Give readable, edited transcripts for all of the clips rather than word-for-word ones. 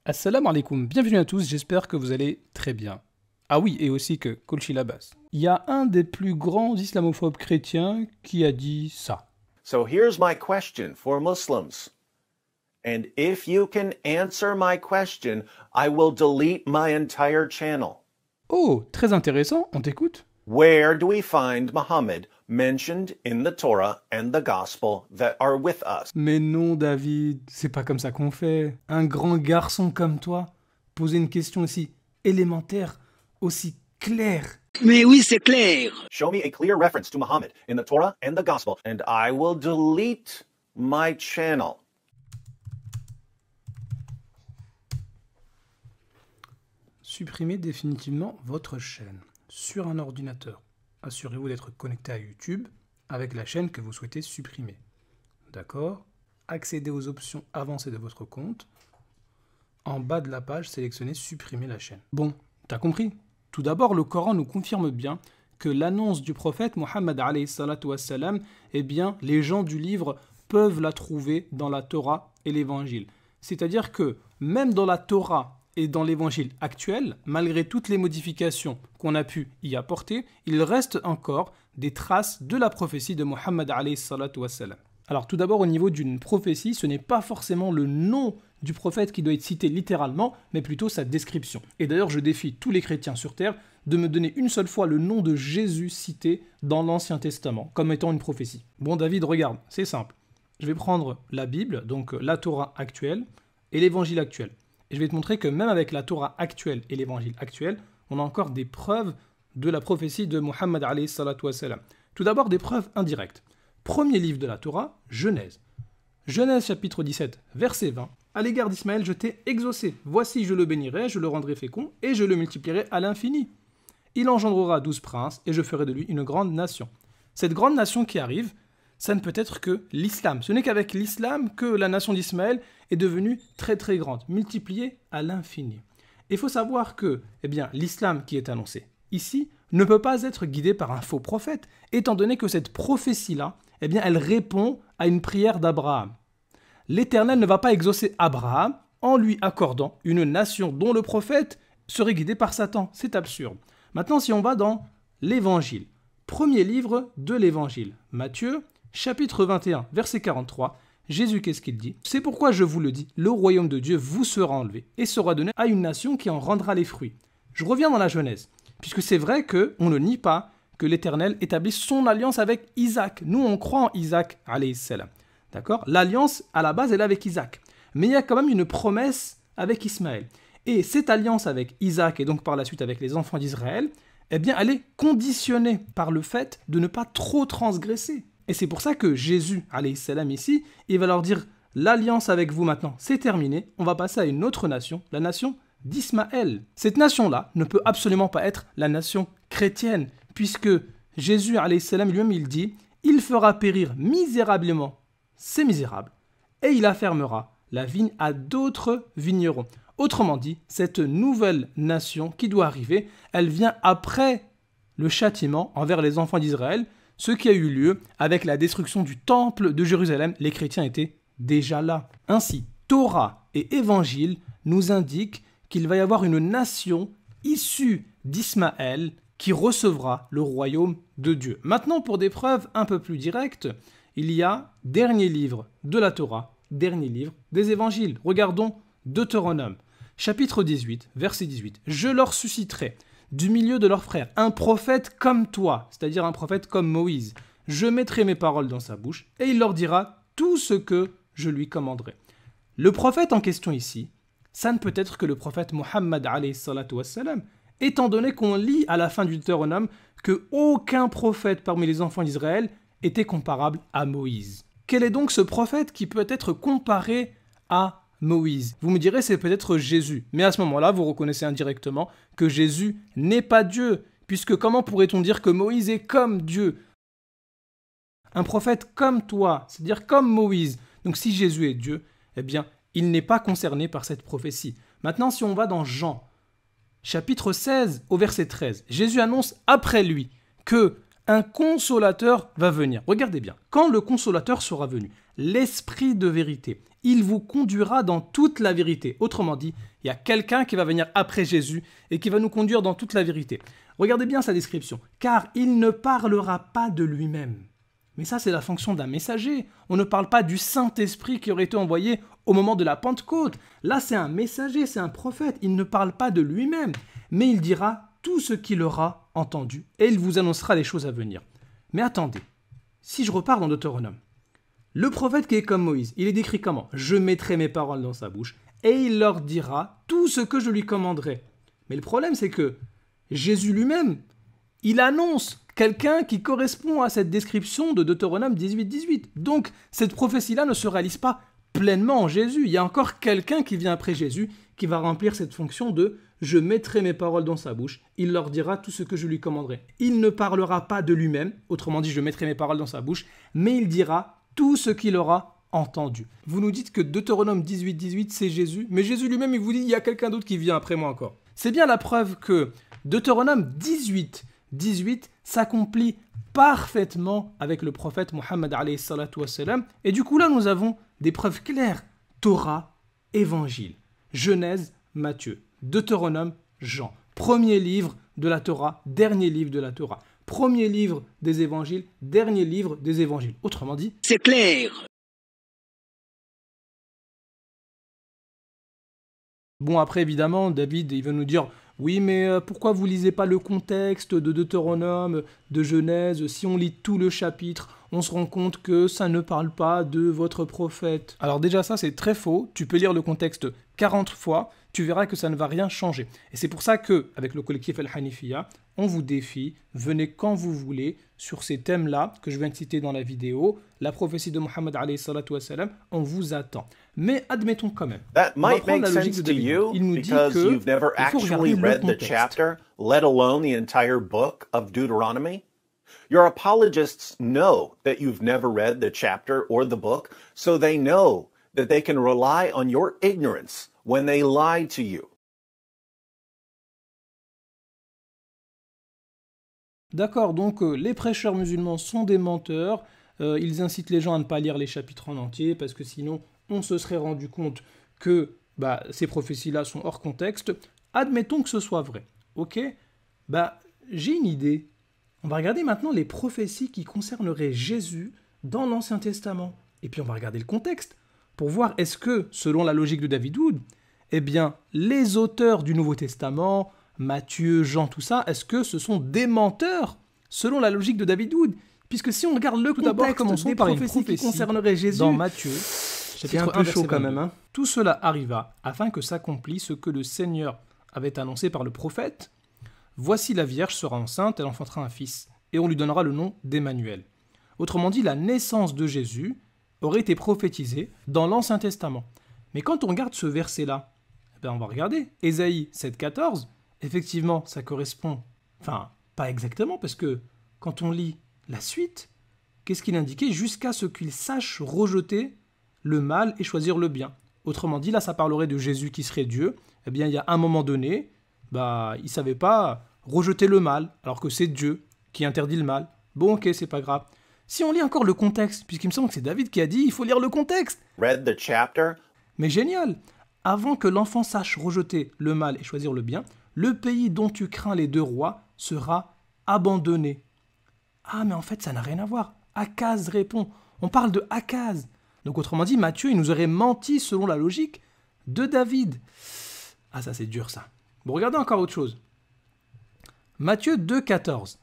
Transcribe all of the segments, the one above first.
Assalamu alaikum, bienvenue à tous, j'espère que vous allez très bien. Ah oui, et aussi que Kolchi Labas. Il y a un des plus grands islamophobes chrétiens qui a dit ça. So here's my question for Muslims. And if you can answer my question, I will delete my entire channel. Oh, très intéressant, on t'écoute? Where do we find Muhammad mentioned in the Torah and the Gospel that are with us? Mais non David, c'est pas comme ça qu'on fait. Un grand garçon comme toi, poser une question aussi élémentaire, aussi claire. Mais oui, c'est clair. Show me a clear reference to Muhammad in the Torah and the Gospel, and I will delete my channel. Supprimez définitivement votre chaîne sur un ordinateur. Assurez-vous d'être connecté à YouTube avec la chaîne que vous souhaitez supprimer. D'accord? Accédez aux options avancées de votre compte. En bas de la page, sélectionnez supprimer la chaîne. Bon, t'as compris? Tout d'abord, le Coran nous confirme bien que l'annonce du prophète Mohammed alayhi salatu wassalam, eh bien, les gens du livre peuvent la trouver dans la Torah et l'Évangile. C'est-à-dire que même dans la Torah et dans l'Évangile actuel, malgré toutes les modifications qu'on a pu y apporter, il reste encore des traces de la prophétie de Mohammed alayhi salatu wassalam. Alors tout d'abord, au niveau d'une prophétie, ce n'est pas forcément le nom du prophète qui doit être cité littéralement, mais plutôt sa description. Et d'ailleurs, je défie tous les chrétiens sur terre de me donner une seule fois le nom de Jésus cité dans l'Ancien Testament, comme étant une prophétie. Bon David, regarde, c'est simple. Je vais prendre la Bible, donc la Torah actuelle, et l'Évangile actuel. Et je vais te montrer que même avec la Torah actuelle et l'Évangile actuel, on a encore des preuves de la prophétie de Mohammed alayhi salatu wassalam. Tout d'abord, des preuves indirectes. Premier livre de la Torah, Genèse. Genèse chapitre 17, verset 20. À l'égard d'Ismaël, je t'ai exaucé. Voici, je le bénirai, je le rendrai fécond, et je le multiplierai à l'infini. Il engendrera 12 princes, et je ferai de lui une grande nation. Cette grande nation qui arrive, ça ne peut être que l'islam. Ce n'est qu'avec l'islam que la nation d'Ismaël est devenue très très grande, multipliée à l'infini. Il faut savoir que l'islam qui est annoncé ici ne peut pas être guidé par un faux prophète, étant donné que cette prophétie-là, elle répond à une prière d'Abraham. L'Éternel ne va pas exaucer Abraham en lui accordant une nation dont le prophète serait guidé par Satan. C'est absurde. Maintenant, si on va dans l'Évangile, premier livre de l'Évangile, Matthieu, chapitre 21, verset 43, Jésus, qu'est-ce qu'il dit? C'est pourquoi je vous le dis, le royaume de Dieu vous sera enlevé et sera donné à une nation qui en rendra les fruits. Je reviens dans la Genèse, puisque c'est vrai qu'on ne nie pas que l'Éternel établisse son alliance avec Isaac. Nous, on croit en Isaac, alayhi salam. D'accord? L'alliance, à la base, elle est avec Isaac. Mais il y a quand même une promesse avec Ismaël. Et cette alliance avec Isaac, et donc par la suite avec les enfants d'Israël, elle est conditionnée par le fait de ne pas trop transgresser. Et c'est pour ça que Jésus, alayhi salam, ici, il va leur dire, l'alliance avec vous maintenant, c'est terminé, on va passer à une autre nation, la nation d'Ismaël. Cette nation-là ne peut absolument pas être la nation chrétienne, puisque Jésus, alayhi salam, lui-même, il dit, il fera périr misérablement ces misérables, et il affermera la vigne à d'autres vignerons. Autrement dit, cette nouvelle nation qui doit arriver, elle vient après le châtiment envers les enfants d'Israël, ce qui a eu lieu avec la destruction du temple de Jérusalem. Les chrétiens étaient déjà là. Ainsi, Torah et Évangile nous indiquent qu'il va y avoir une nation issue d'Ismaël qui recevra le royaume de Dieu. Maintenant, pour des preuves un peu plus directes, il y a dernier livre de la Torah, dernier livre des Évangiles. Regardons Deutéronome, chapitre 18, verset 18. « Je leur susciterai du milieu de leurs frères un prophète comme toi, c'est-à-dire un prophète comme Moïse. Je mettrai mes paroles dans sa bouche et il leur dira tout ce que je lui commanderai. » Le prophète en question ici, ça ne peut être que le prophète Mohammed alayhi salatu wassalam, étant donné qu'on lit à la fin du Deutéronome que aucun prophète parmi les enfants d'Israël était comparable à Moïse. Quel est donc ce prophète qui peut être comparé à Moïse? Vous me direz, c'est peut-être Jésus. Mais à ce moment-là, vous reconnaissez indirectement que Jésus n'est pas Dieu, puisque comment pourrait-on dire que Moïse est comme Dieu? Un prophète comme toi, c'est-à-dire comme Moïse. Donc si Jésus est Dieu, il n'est pas concerné par cette prophétie. Maintenant, si on va dans Jean, chapitre 16 au verset 13, Jésus annonce après lui que un consolateur va venir. Regardez bien, quand le consolateur sera venu, l'esprit de vérité. Il vous conduira dans toute la vérité. Autrement dit, il y a quelqu'un qui va venir après Jésus et qui va nous conduire dans toute la vérité. Regardez bien sa description. Car il ne parlera pas de lui-même. Mais ça, c'est la fonction d'un messager. On ne parle pas du Saint-Esprit qui aurait été envoyé au moment de la Pentecôte. Là, c'est un messager, c'est un prophète. Il ne parle pas de lui-même, mais il dira tout ce qu'il aura entendu et il vous annoncera les choses à venir. Mais attendez, si je repars dans Deutéronome, le prophète qui est comme Moïse, il est décrit comment? Je mettrai mes paroles dans sa bouche et il leur dira tout ce que je lui commanderai. Mais le problème, c'est que Jésus lui-même, il annonce quelqu'un qui correspond à cette description de Deutéronome 18-18. Donc, cette prophétie-là ne se réalise pas pleinement en Jésus. Il y a encore quelqu'un qui vient après Jésus qui va remplir cette fonction de « Je mettrai mes paroles dans sa bouche, il leur dira tout ce que je lui commanderai. » Il ne parlera pas de lui-même, autrement dit « Je mettrai mes paroles dans sa bouche », mais il dira tout ce qu'il aura entendu. Vous nous dites que Deutéronome 18-18, c'est Jésus, mais Jésus lui-même, il vous dit « Il y a quelqu'un d'autre qui vient après moi encore. » C'est bien la preuve que Deutéronome 18 s'accomplit parfaitement avec le prophète Mohammed alayhi salatu wassalam. Et du coup là nous avons des preuves claires. Torah, Évangile, Genèse, Matthieu, Deutéronome, Jean. Premier livre de la Torah, dernier livre de la Torah. Premier livre des Évangiles, dernier livre des Évangiles. Autrement dit, c'est clair. Bon, après, évidemment, David, il va nous dire « Oui, mais pourquoi vous lisez pas le contexte de Deutéronome, de Genèse? Si on lit tout le chapitre, on se rend compte que ça ne parle pas de votre prophète. » Alors déjà, ça, c'est très faux. Tu peux lire le contexte 40 fois, tu verras que ça ne va rien changer. Et c'est pour ça que, avec le collectif Al-Hanifiya, on vous défie, venez quand vous voulez, sur ces thèmes-là, que je viens de citer dans la vidéo, la prophétie de Mohammed alayhi salatu wassalam, on vous attend. Mais admettons quand même. That might On va prendre make la logique sense de to David. you Il nous dit because que you've never il faut regarder actually le read the contexte. chapter, let alone the entire book of Deuteronomy. Your apologists know that you've never read the chapter or the book, so they know that they can rely on your ignorance when they lie to you. D'accord, donc les prêcheurs musulmans sont des menteurs, ils incitent les gens à ne pas lire les chapitres en entier, parce que sinon on se serait rendu compte que ces prophéties-là sont hors contexte. Admettons que ce soit vrai, ok? J'ai une idée. On va regarder maintenant les prophéties qui concerneraient Jésus dans l'Ancien Testament. Et puis on va regarder le contexte, pour voir est-ce que, selon la logique de David Wood, eh bien, les auteurs du Nouveau Testament, Matthieu, Jean, tout ça, est-ce que ce sont des menteurs selon la logique de David Wood? Puisque si on regarde le contexte commençons des par une prophéties qui prophétie concerneraient Jésus dans Matthieu, c'est un peu chaud quand même. Hein. Tout cela arriva afin que s'accomplisse ce que le Seigneur avait annoncé par le prophète. Voici la Vierge sera enceinte, elle enfantera un fils, et on lui donnera le nom d'Emmanuel. Autrement dit, la naissance de Jésus aurait été prophétisée dans l'Ancien Testament. Mais quand on regarde ce verset-là, on va regarder Ésaïe 7,14. Effectivement, ça correspond, enfin, pas exactement, parce que quand on lit la suite, qu'est-ce qu'il indiquait? Jusqu'à ce qu'il sache rejeter le mal et choisir le bien. Autrement dit, là, ça parlerait de Jésus qui serait Dieu. Eh bien, il y a un moment donné, il ne savait pas rejeter le mal, alors que c'est Dieu qui interdit le mal. Bon, ok, c'est pas grave. Si on lit encore le contexte, puisqu'il me semble que c'est David qui a dit, il faut lire le contexte. Read the chapter. Mais génial! Avant que l'enfant sache rejeter le mal et choisir le bien, le pays dont tu crains les deux rois sera abandonné. Ah, mais en fait, ça n'a rien à voir. Akaz répond. On parle de Akaz. Donc, autrement dit, Matthieu, il nous aurait menti selon la logique de David. Ah, ça, c'est dur, ça. Bon, regardez encore autre chose. Matthieu 2,14.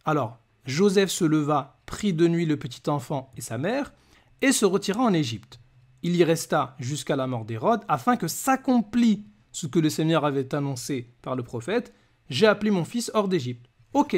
Alors, Joseph se leva, prit de nuit le petit enfant et sa mère, et se retira en Égypte. Il y resta jusqu'à la mort d'Hérode, afin que s'accomplisse ce que le Seigneur avait annoncé par le prophète. J'ai appelé mon fils hors d'Égypte. Ok.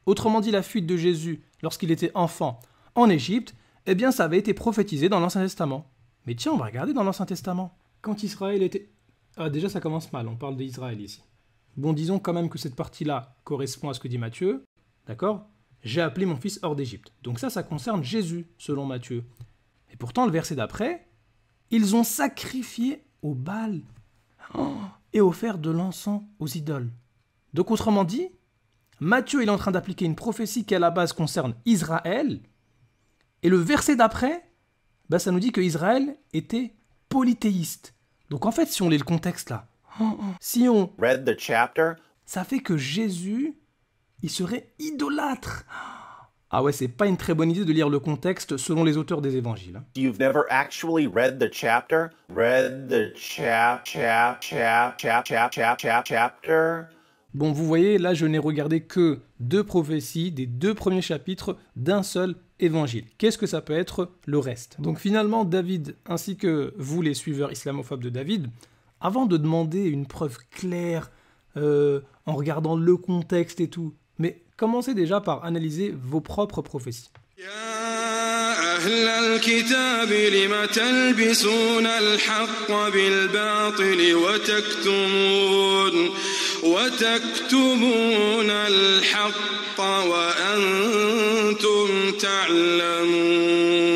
Autrement dit, la fuite de Jésus lorsqu'il était enfant en Égypte, eh bien, ça avait été prophétisé dans l'Ancien Testament. Mais tiens, on va regarder dans l'Ancien Testament. Quand Israël était... Ah, déjà, ça commence mal, on parle d'Israël ici. Bon, disons quand même que cette partie-là correspond à ce que dit Matthieu. D'accord? J'ai appelé mon fils hors d'Égypte. Donc ça concerne Jésus, selon Matthieu. Et pourtant, le verset d'après, ils ont sacrifié au Baal et offert de l'encens aux idoles. Donc, autrement dit, Matthieu il est en train d'appliquer une prophétie qui à la base concerne Israël, et le verset d'après ça nous dit que Israël était polythéiste. Donc en fait, si on lit le contexte là, si on read the chapter, ça fait que Jésus, il serait idolâtre. Ah ouais, c'est pas une très bonne idée de lire le contexte selon les auteurs des évangiles. you've never actually read the chapter, chapter. Bon, vous voyez, là, je n'ai regardé que 2 prophéties des 2 premiers chapitres d'un seul évangile. Qu'est-ce que ça peut être le reste? Donc finalement, David, ainsi que vous, les suiveurs islamophobes de David, avant de demander une preuve claire, en regardant le contexte et tout, mais commencez déjà par analyser vos propres prophéties. أهل الكتاب لم تلبسون الحق بالباطل وتكتمون الحق وأنتم تعلمون